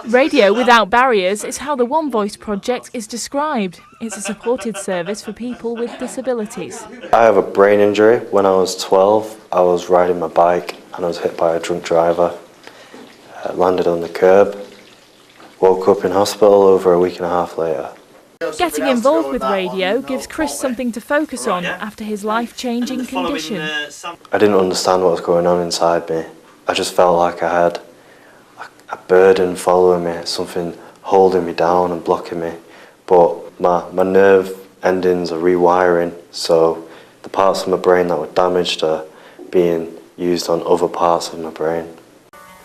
Radio Without Barriers is how the One Voice project is described. It's a supported service for people with disabilities. I have a brain injury. When I was 12, I was riding my bike and I was hit by a drunk driver. Landed on the curb, woke up in hospital over a week and a half later. Getting involved with radio gives Chris something to focus on after his life-changing condition. I didn't understand what was going on inside me. I just felt like I had a burden following me, something holding me down and blocking me. But my nerve endings are rewiring, so the parts of my brain that were damaged are being used on other parts of my brain.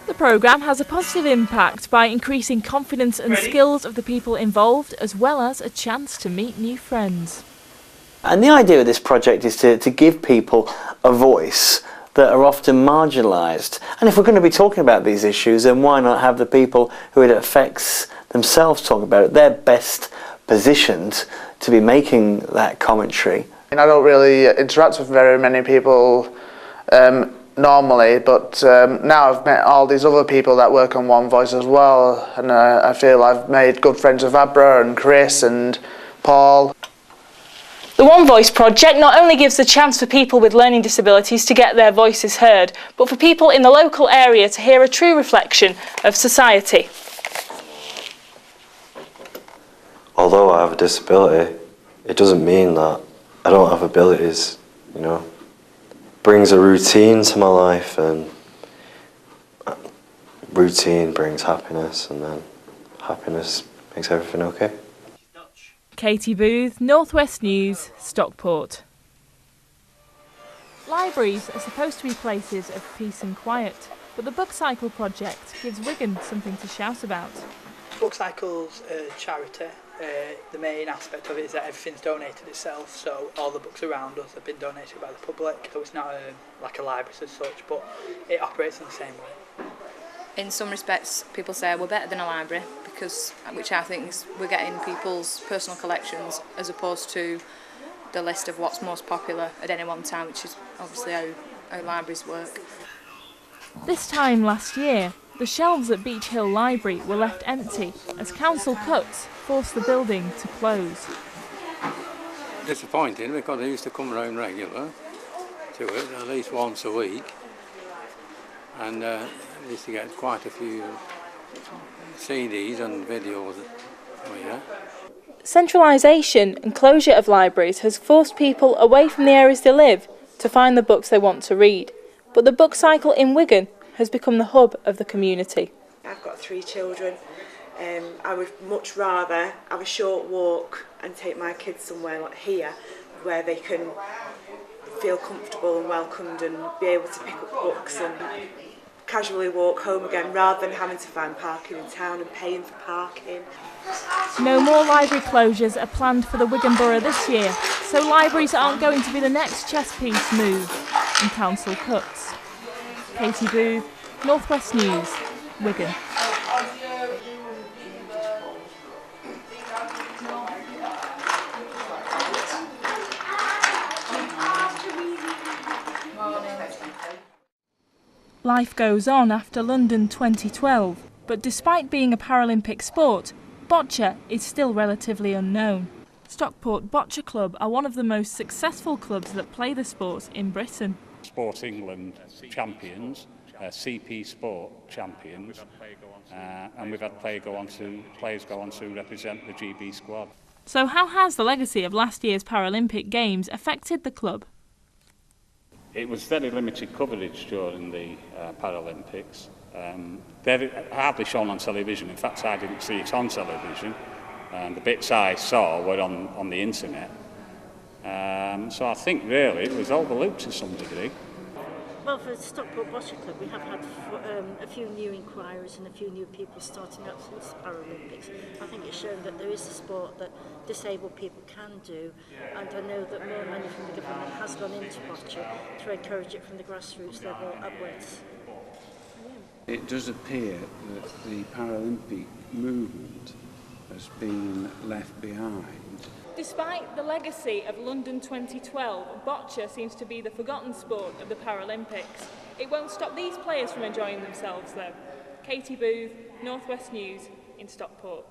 The programme has a positive impact by increasing confidence and skills of the people involved, as well as a chance to meet new friends. And the idea of this project is to give people a voice that are often marginalised. And if we're going to be talking about these issues, then why not have the people who it affects themselves talk about it? They're best positioned to be making that commentary. I don't really interact with very many people normally, but now I've met all these other people that work on One Voice as well, and I feel I've made good friends with Abra and Chris and Paul. The One Voice project not only gives the chance for people with learning disabilities to get their voices heard, but for people in the local area to hear a true reflection of society. Although I have a disability, it doesn't mean that I don't have abilities, you know. Brings a routine to my life, and routine brings happiness, and then happiness makes everything okay. Katy Booth, North West News, Stockport. Libraries are supposed to be places of peace and quiet, but the Book Cycle project gives Wigan something to shout about. Book Cycle's a charity. The main aspect of it is that everything's donated itself, so all the books around us have been donated by the public, so it's not like a library as such, but it operates in the same way. In some respects, people say we're better than a library, which I think is we're getting people's personal collections as opposed to the list of what's most popular at any one time, which is obviously how libraries work. This time last year, the shelves at Beach Hill Library were left empty as council cuts forced the building to close. Disappointing because I used to come round regular to it at least once a week, and I used to get quite a few CDs and videos. Oh yeah. Centralisation and closure of libraries has forced people away from the areas they live to find the books they want to read. But the Book Cycle in Wigan has become the hub of the community. I've got 3 children. I would much rather have a short walk and take my kids somewhere like here where they can feel comfortable and welcomed and be able to pick up books and casually walk home again rather than having to find parking in town and paying for parking. No more library closures are planned for the Wigan Borough this year, so libraries aren't going to be the next chess piece move in council cuts. Katy Booth, North West News, Wigan. Life goes on after London 2012, but despite being a Paralympic sport, bocce is still relatively unknown. Stockport Bocce Club are one of the most successful clubs that play the sport in Britain. Sport England champions, CP Sport champions, and we've had players go on to represent the GB squad. So how has the legacy of last year's Paralympic Games affected the club? It was very limited coverage during the Paralympics. Very hardly shown on television. In fact, I didn't see it on television. The bits I saw were on the internet. So I think really it was overlooked to some degree. Well, for Stockport Bocce Club, we have had a few new inquiries and a few new people starting up since the Paralympics. I think it's shown that there is a sport that disabled people can do, and I know that more money from the government has gone into bocce to encourage it from the grassroots level upwards. It does appear that the Paralympic movement has been left behind. Despite the legacy of London 2012, bocce seems to be the forgotten sport of the Paralympics. It won't stop these players from enjoying themselves though. Katy Booth, North West News in Stockport.